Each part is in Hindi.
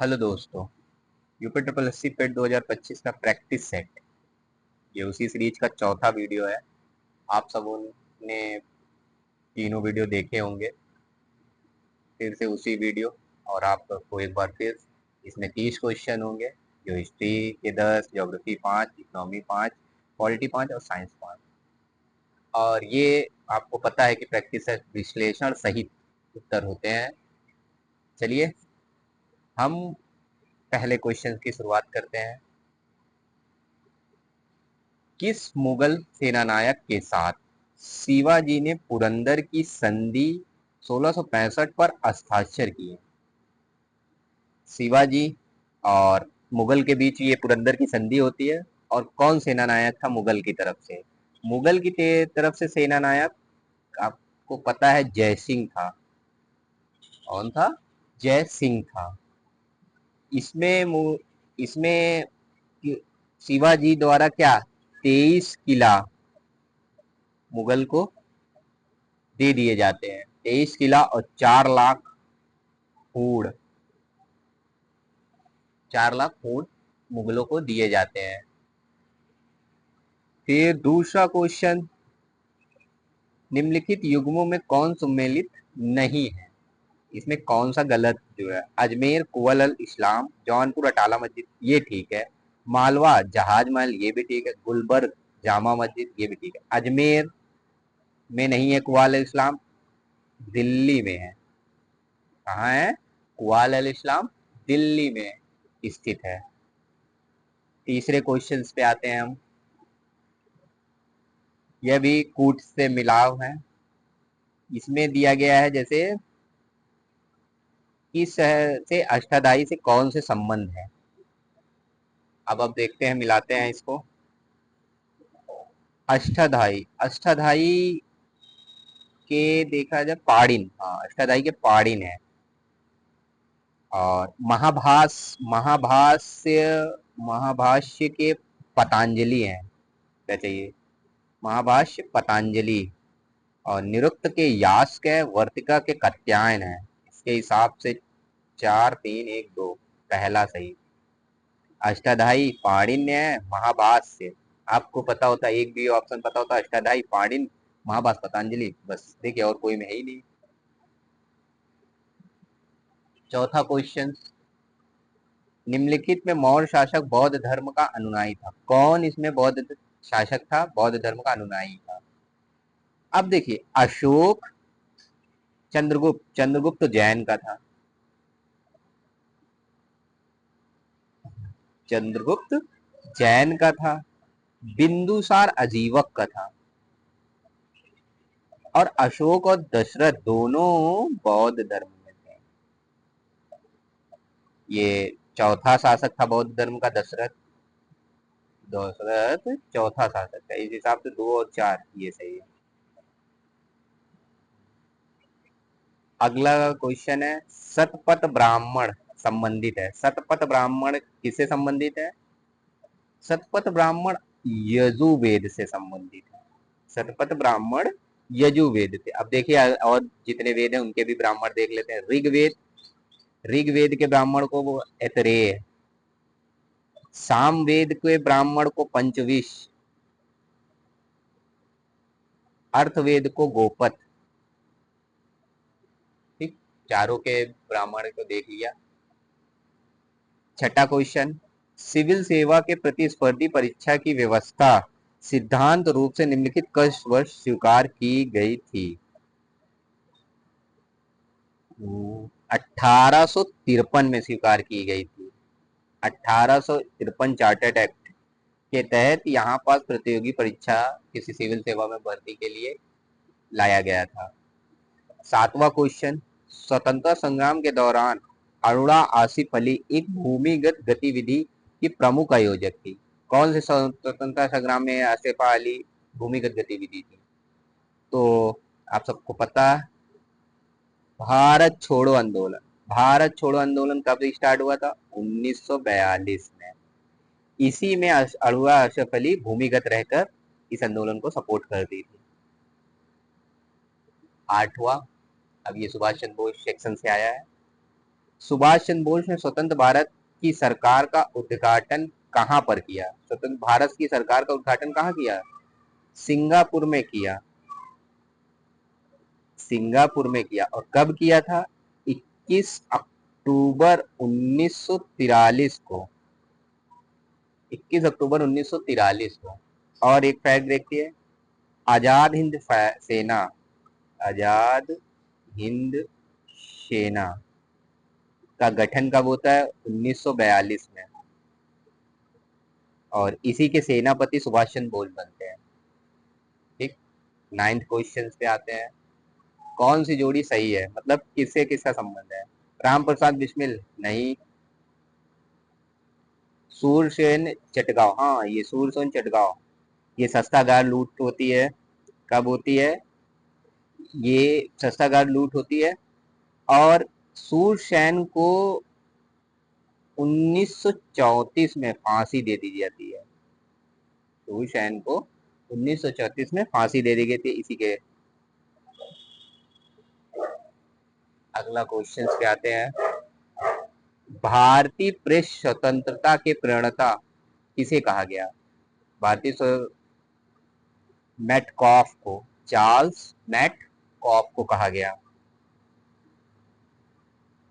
हेलो दोस्तों। यूपी ट्रिपल एस सी पेट 2025 का प्रैक्टिस सेट, ये उसी सीरीज का चौथा वीडियो है। आप सबों ने तीनों वीडियो देखे होंगे, फिर से उसी वीडियो। और आपको एक बार फिर इसमें 30 क्वेश्चन होंगे, जो हिस्ट्री के 10, ज्योग्राफी 5, इकोनॉमी 5, पॉलिटी 5 और साइंस 5। और ये आपको पता है कि प्रैक्टिस सेट विश्लेषण सहित उत्तर होते हैं। चलिए हम पहले क्वेश्चन की शुरुआत करते हैं। किस मुगल सेनानायक के साथ शिवाजी ने पुरंदर की संधि 1665 पर हस्ताक्षर किए? शिवाजी और मुगल के बीच ये पुरंदर की संधि होती है। और कौन सेनानायक था मुगल की तरफ से? मुगल की तरफ से सेनानायक आपको पता है जय सिंह था। कौन था? जय सिंह था। इसमें इसमें शिवाजी द्वारा क्या 23 किला मुगल को दे दिए जाते हैं। 23 किला और 4 लाख फूड, 4 लाख फूड मुगलों को दिए जाते हैं। फिर दूसरा क्वेश्चन, निम्नलिखित युग्मों में कौन सम्मिलित नहीं है? इसमें कौन सा गलत जो है? अजमेर कुवल अल इस्लाम, जौनपुर अटाला मस्जिद, ये ठीक है। मालवा जहाज महल, ये भी ठीक है। गुलबर्ग जामा मस्जिद, ये भी ठीक है। अजमेर में नहीं है कुवाल अल इस्लाम, दिल्ली में है। कहाँ है? कुवाल अल इस्लाम दिल्ली में स्थित है। तीसरे क्वेश्चन पे आते हैं हम। यह भी कूट से मिलाव है। इसमें दिया गया है जैसे किस शहर से अष्टाधाई से कौन से संबंध है? अब देखते हैं, मिलाते हैं इसको। अष्टाधाई, अष्टाधाई के देखा जाए पाड़िन, हाँ अष्टाधाई के पाड़िन है। और महाभास, महाभाष्य, महाभाष्य के पतंजलि हैं। क्या चाहिए? महाभाष्य पतंजलि। और निरुक्त के यास्क है, वर्तिका के कात्यायन है। इसके हिसाब से 4 3 1 2 पहला सही। अष्टाधाई पाणिन्य है, महाभाष्य आपको पता होता, एक भी ऑप्शन पता होता, अष्टाधाई पाणिन, महाभाष्य पतंजलि, बस देखिए और कोई में है ही नहीं। चौथा क्वेश्चन, निम्नलिखित में मौर्य शासक बौद्ध धर्म का अनुयायी था? कौन इसमें बौद्ध शासक था, बौद्ध धर्म का अनुयायी था? अब देखिए, अशोक, चंद्रगुप्त, चंद्रगुप्त तो जैन का था। चंद्रगुप्त जैन का था। बिंदुसार अजीवक का था। और अशोक और दशरथ दोनों बौद्ध धर्म में थे। ये चौथा शासक था बौद्ध धर्म का, दशरथ। दशरथ चौथा शासक था। इस हिसाब से 2 और 4 ये सही है। अगला क्वेश्चन है, शतपथ ब्राह्मण संबंधित है। शतपथ ब्राह्मण किससे संबंधित है? शतपथ ब्राह्मण यजुर्वेद से संबंधित है। शतपथ ब्राह्मण यजुर्वेद से। अब देखिए और जितने वेद हैं उनके भी ब्राह्मण देख लेते हैं। ऋग्वेद, ऋग्वेद के ब्राह्मण को वो ऐतरेय, सामवेद के ब्राह्मण को पंचविश, अर्थवेद को गोपत। ठीक, चारों के ब्राह्मण को देख लिया। छठा क्वेश्चन, सिविल सेवा के प्रतिस्पर्धी परीक्षा की व्यवस्था सिद्धांत रूप से निम्नलिखित किस वर्ष स्वीकार की गई थी? 1853 में स्वीकार की गई थी। 1853 चार्टर्ड एक्ट के तहत यहाँ पास प्रतियोगी परीक्षा किसी सिविल सेवा में भर्ती के लिए लाया गया था। सातवां क्वेश्चन, स्वतंत्रता संग्राम के दौरान अरुणा आसिफ अली एक भूमिगत गतिविधि की प्रमुख आयोजक थी। कौन से स्वतंत्रता संग्राम में आसिफ अली भूमिगत गतिविधि थी? तो आप सबको पता है, भारत छोड़ो आंदोलन। भारत छोड़ो आंदोलन कब स्टार्ट हुआ था? 1942 में। इसी में अरुणा आसिफ अली भूमिगत रहकर इस आंदोलन को सपोर्ट करती थी। आठवां, अब ये सुभाष चंद्र बोस सेक्शन से आया है। सुभाष चंद्र बोस ने स्वतंत्र भारत की सरकार का उद्घाटन कहां पर किया? स्वतंत्र भारत की सरकार का उद्घाटन कहां किया? सिंगापुर में किया। सिंगापुर में किया। और कब किया था? 21 अक्टूबर 1943 को। 21 अक्टूबर 1943 को। और एक फैक्ट देखिए, आजाद हिंद सेना, आजाद हिंद सेना का गठन कब होता है? 1942 में। और इसी के सेनापति सुभाष चंद्र बोस बनते हैं। ठीक। 9th क्वेश्चन पे आते हैं। कौन सी जोड़ी सही है, मतलब किससे किसका संबंध है? राम प्रसाद बिस्मिल नहीं। सूरसेन चटगांव, हाँ ये सूरसेन चटगांव, ये शस्त्रागार लूट होती है। कब होती है? ये शस्त्रागार लूट होती है और सूरसेन को 1934 में फांसी दे दी जाती है। सूरसेन को 1934 में फांसी दे दी गई थी इसी के। अगला क्वेश्चन पे आते हैं। भारतीय प्रेस स्वतंत्रता के प्रणेता किसे कहा गया? भारतीय मैटकॉफ को, चार्ल्स मैटकॉफ को कहा गया।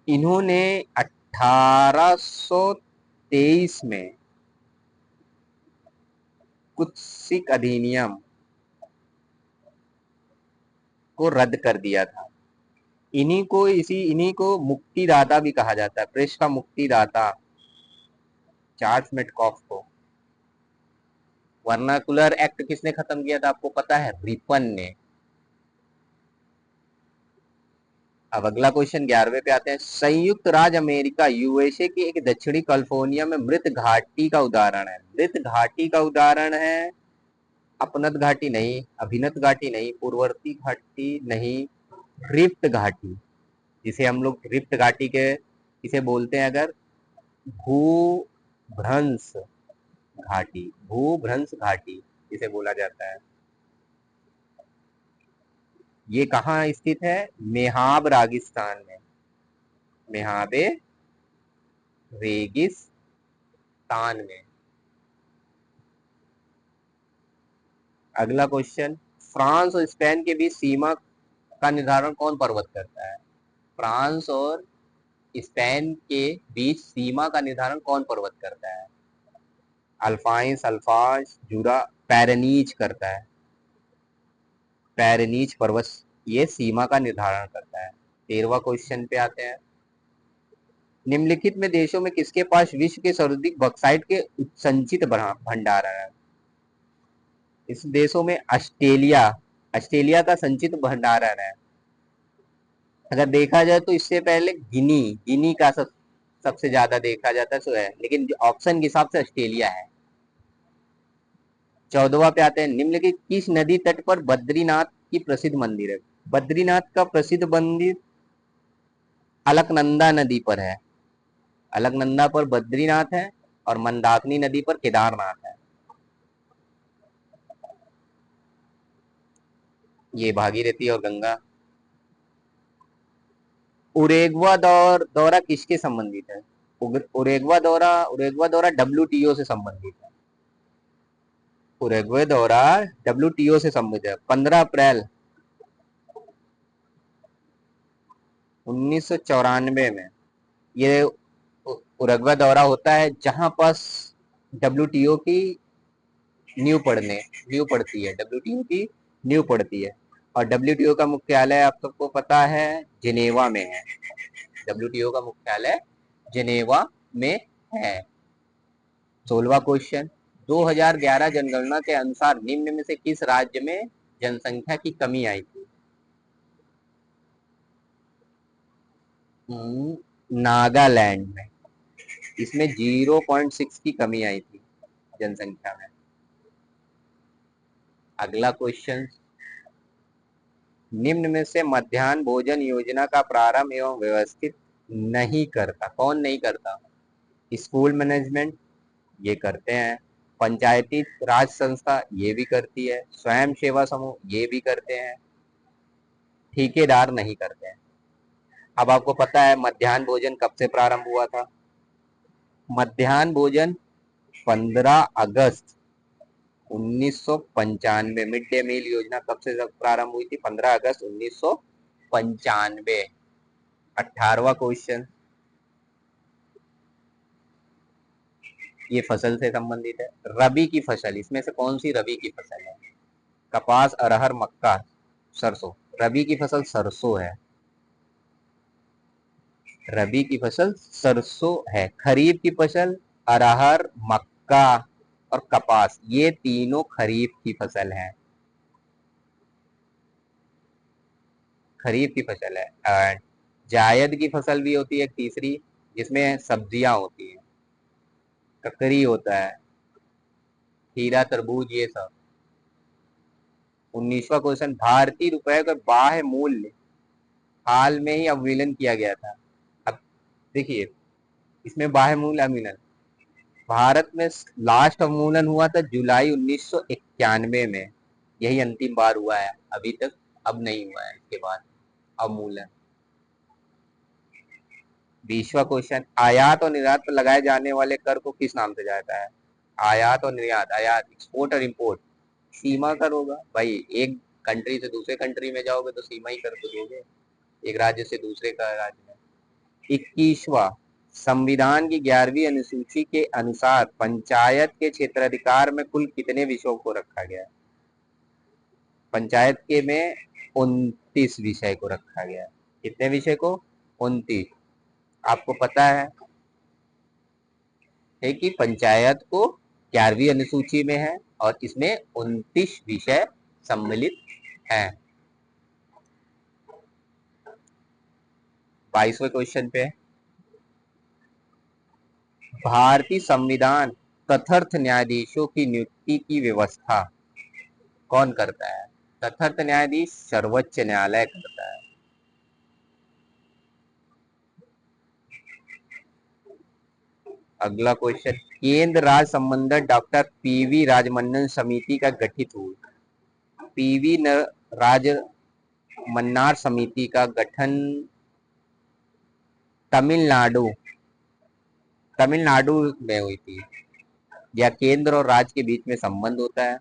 इन्होंने 1823 में कुछ सिख अधिनियम को रद्द कर दिया था। इन्हीं को मुक्तिदाता भी कहा जाता है, प्रेस का मुक्तिदाता चार्ल्स मैटकॉफ को। वर्नाकुलर एक्ट किसने खत्म किया था, आपको पता है? रिपन ने। अब अगला क्वेश्चन 11वें पे आते हैं। संयुक्त राज्य अमेरिका यूएसए की एक दक्षिणी कैलिफोर्निया में मृत घाटी का उदाहरण है। मृत घाटी का उदाहरण है अपनत घाटी नहीं, अभिनत घाटी नहीं, पूर्ववर्ती घाटी नहीं, रिफ्ट घाटी, जिसे हम लोग रिफ्ट घाटी के इसे बोलते हैं अगर भूभ्रंश घाटी, भूभ्रंश घाटी इसे बोला जाता है। ये कहाँ स्थित है? मेहाब रागिस्तान में, मेहाबे रेगिस्तान में। अगला क्वेश्चन, फ्रांस और स्पेन के बीच सीमा का निर्धारण कौन पर्वत करता है? फ्रांस और स्पेन के बीच सीमा का निर्धारण कौन पर्वत करता है? अल्पाइंस, अल्पाज, जूरा, पैरेनीज करता है। पैरेनीज पर्वत ये सीमा का निर्धारण करता है। 13वां क्वेश्चन पे आते हैं। निम्नलिखित में देशों में किसके पास विश्व के सर्वाधिक बॉक्साइट के संचित भंडार है? इस देशों में ऑस्ट्रेलिया, ऑस्ट्रेलिया का संचित भंडारण है। अगर देखा जाए तो इससे पहले गिनी, गिनी का सबसे ज्यादा देखा जाता है, लेकिन ऑप्शन के हिसाब से ऑस्ट्रेलिया है। 14वां पे आते हैं। निम्नलिखित किस नदी तट पर बद्रीनाथ की प्रसिद्ध मंदिर है? बद्रीनाथ का प्रसिद्ध मंदिर अलकनंदा नदी पर है। अलकनंदा पर बद्रीनाथ है और मंदाकिनी नदी पर केदारनाथ है। ये भागीरथी और गंगा। उरेग्वा दौरा किसके संबंधित है? उरेग्वा दौरा WTO से संबंधित है। उरेग्वे दौरा WTO से संबंधित है। 15 अप्रैल 1994 में ये उरुग्वे दौरा होता है, जहां पर WTO की नींव पड़ती है। WTO की नींव पड़ती है और WTO का मुख्यालय आप सबको पता है जिनेवा में है। WTO का मुख्यालय जिनेवा में है। 16वां क्वेश्चन, 2011 जनगणना के अनुसार निम्न में से किस राज्य में जनसंख्या की कमी आई थी? नागालैंड में। इसमें 0.6 की कमी आई थी जनसंख्या में। अगला क्वेश्चन, निम्न में से मध्याह्न भोजन योजना का प्रारंभ एवं व्यवस्थित नहीं करता, कौन नहीं करता? स्कूल मैनेजमेंट ये करते हैं, पंचायती राज संस्था ये भी करती है, स्वयं सेवा समूह ये भी करते हैं, ठेकेदार नहीं करते हैं। अब आपको पता है मध्याह्न भोजन कब से प्रारंभ हुआ था? मध्याह्न भोजन 15 अगस्त 1995। मिड डे मील योजना कब से प्रारंभ हुई थी? 15 अगस्त 1995। 18वां क्वेश्चन, ये फसल से संबंधित है। रबी की फसल, इसमें से कौन सी रबी की फसल है? कपास, अरहर, मक्का, सरसों। रबी की फसल सरसों है। रबी की फसल सरसों है। खरीफ की फसल अरहर, मक्का और कपास, ये तीनों खरीफ की फसल है। खरीफ की फसल है। एंड जायद की फसल भी होती है एक तीसरी, जिसमें सब्जियां होती हैं, ककड़ी होता है, खीरा, तरबूज, ये सब। 19वां क्वेश्चन, भारतीय रुपए का बाह्य मूल्य हाल में ही अवमूल्यन किया गया था। अब देखिए, इसमें बाह्य मूल्य अवमूल्यन, भारत में लास्ट अवमूल्यन हुआ था जुलाई 1991 में। यही अंतिम बार हुआ है, अभी तक अब नहीं हुआ है इसके बाद अवमूल्यन। 20वां क्वेश्चन, आयात और निर्यात पर लगाए जाने वाले कर को किस नाम से जाता है? आयात और निर्यात, आयात एक्सपोर्ट और इंपोर्ट, सीमा कर होगा भाई। एक कंट्री से दूसरे कंट्री में जाओगे तो सीमा ही कर तो दोगे, एक राज्य से दूसरे का राज्य में। 21वां, संविधान की 11वीं अनुसूची के अनुसार पंचायत के क्षेत्राधिकार में कुल कितने विषयों को रखा गया है? पंचायत के में 29 विषय को रखा गया है। कितने विषय को? 29। आपको पता है कि पंचायत को 11वीं अनुसूची में है और इसमें 29 विषय सम्मिलित हैं। 22वें क्वेश्चन पे, भारतीय संविधान तथर्थ न्यायाधीशों की नियुक्ति की व्यवस्था कौन करता है? तथर्थ न्यायाधीश सर्वोच्च न्यायालय करता है। अगला क्वेश्चन, केंद्र राज्य संबंधक डॉक्टर पीवी राजमन्ना समिति का गठित हुआ। पीवी राज मन्नार समिति का गठन तमिलनाडु तमिलनाडु में हुई थी। यह केंद्र और राज्य के बीच में संबंध होता है।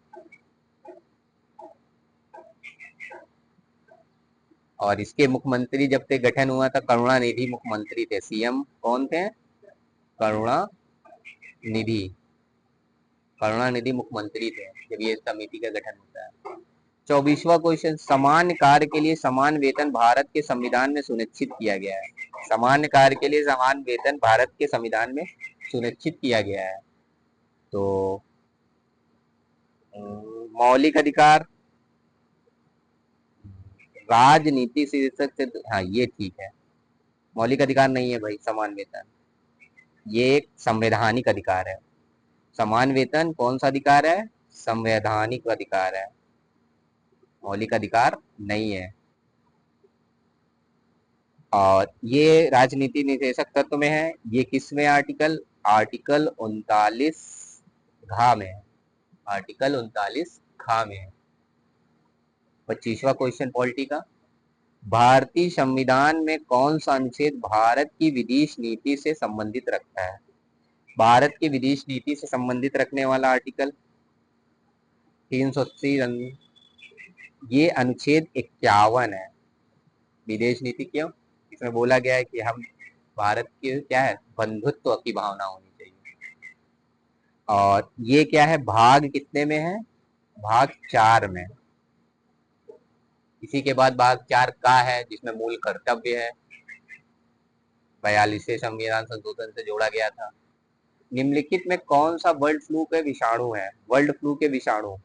और इसके मुख्यमंत्री जब से गठन हुआ था, करुणानिधि मुख्यमंत्री थे। सीएम कौन थे? करुणानिधि। करुणानिधि मुख्यमंत्री थे जब ये समिति का गठन होता है। 24वां क्वेश्चन, सामान्य कार्य के लिए समान वेतन भारत के संविधान में सुनिश्चित किया गया है। सामान्य कार्य के लिए समान वेतन भारत के संविधान में सुनिश्चित किया गया है। तो मौलिक अधिकार, राजनीति शीर्षक से, हाँ ये ठीक है। मौलिक अधिकार नहीं है भाई समान वेतन, ये एक संवैधानिक अधिकार है। समान वेतन कौन सा अधिकार है? संवैधानिक अधिकार है, मौलिक अधिकार नहीं है। और ये राजनीति निर्देशक तत्व में है। ये किसमें? आर्टिकल 39 घ में है। आर्टिकल 39 घ में है। 25वां क्वेश्चन पॉलिटी का, भारतीय संविधान में कौन सा अनुच्छेद भारत की विदेश नीति से संबंधित रखता है? भारत की विदेश नीति से संबंधित रखने वाला आर्टिकल 380, ये अनुच्छेद 51 है। विदेश नीति क्यों? इसमें बोला गया है कि हम भारत की क्या है, बंधुत्व की भावना होनी चाहिए। और ये क्या है, भाग कितने में है? भाग 4 में। इसी के बाद भाग 4 का है, जिसमें मूल कर्तव्य है, 42वें संविधान संशोधन से जोड़ा गया था। निम्नलिखित में कौन सा बर्ड फ्लू के विषाणु है? वर्ल्ड फ्लू के विषाणु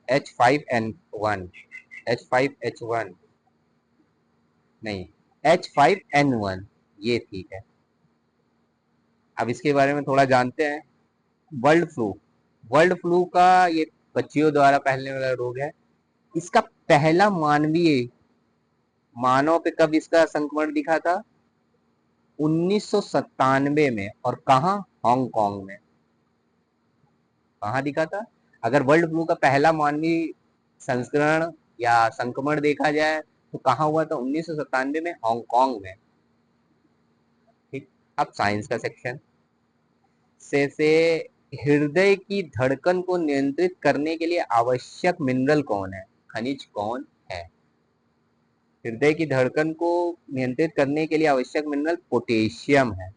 H5N1, H5H1 नहीं, H5N1, ये ठीक है। अब इसके बारे में थोड़ा जानते हैं। वर्ल्ड फ्लू, वर्ल्ड फ्लू का ये बच्चियों द्वारा फैलने वाला रोग है। इसका पहला मानवीय मानव पे कब इसका संक्रमण दिखा था? 1997 में। और कहा? हांगकांग में। कहा दिखा था? अगर वर्ल्ड फ्लू का पहला मानवीय संस्करण या संक्रमण देखा जाए तो कहाँ हुआ था? 1997 में हांगकांग में। ठीक। अब साइंस का सेक्शन से हृदय की धड़कन को नियंत्रित करने के लिए आवश्यक मिनरल कौन है? खनिज कौन है? हृदय की धड़कन को नियंत्रित करने के लिए आवश्यक मिनरल पोटेशियम है।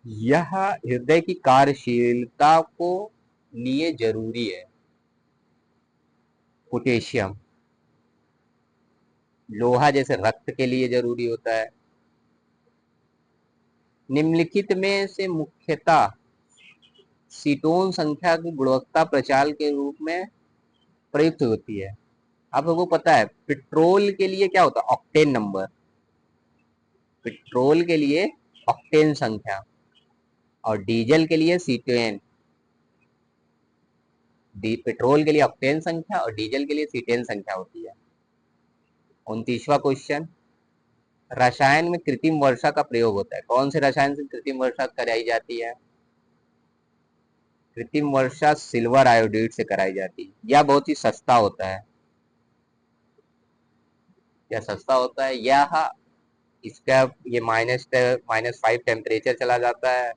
यह हृदय की कार्यशीलता को लिए जरूरी है। पोटेशियम लोहा जैसे रक्त के लिए जरूरी होता है। निम्नलिखित में से मुख्यतः कीटोन संख्या की गुणवत्ता प्रचाल के रूप में प्रयुक्त होती है। आप लोगों को पता है पेट्रोल के लिए क्या होता है? Octane number. पेट्रोल के लिए ऑक्टेन संख्या और डीजल के लिए सीटेन। पेट्रोल के लिए ऑक्टेन संख्या और डीजल के लिए सीटेन संख्या होती है। 29वां क्वेश्चन, रसायन में कृत्रिम वर्षा का प्रयोग होता है। कौन से रसायन से कृत्रिम वर्षा कराई जाती है? कृत्रिम वर्षा सिल्वर आयोडाइड से कराई जाती है। यह बहुत ही सस्ता होता है। यह सस्ता होता है। यह इसका ये -5 टेम्परेचर चला जाता है,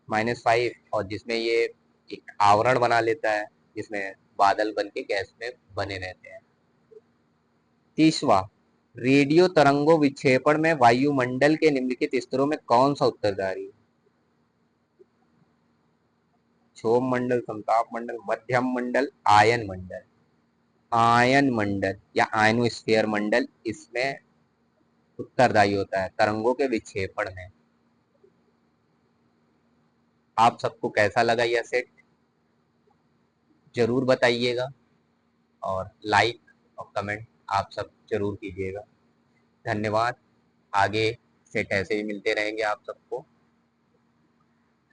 -5, और जिसमें ये एक आवरण बना लेता है जिसमें बादल बन के गैस में बने रहते हैं। 30वां, रेडियो तरंगों विक्षेपण में वायुमंडल के निम्नलिखित स्तरों में कौन सा उत्तरदायी है? क्षोभ मंडल, संताप मंडल, मध्यम मंडल, आयन मंडल। आयन मंडल या आयनोस्फीयर मंडल इसमें उत्तरदायी होता है तरंगों के विक्षेपण में। आप सबको कैसा लगा यह सेट जरूर बताइएगा, और लाइक और कमेंट आप सब जरूर कीजिएगा। धन्यवाद। आगे सेट ऐसे ही मिलते रहेंगे आप सबको।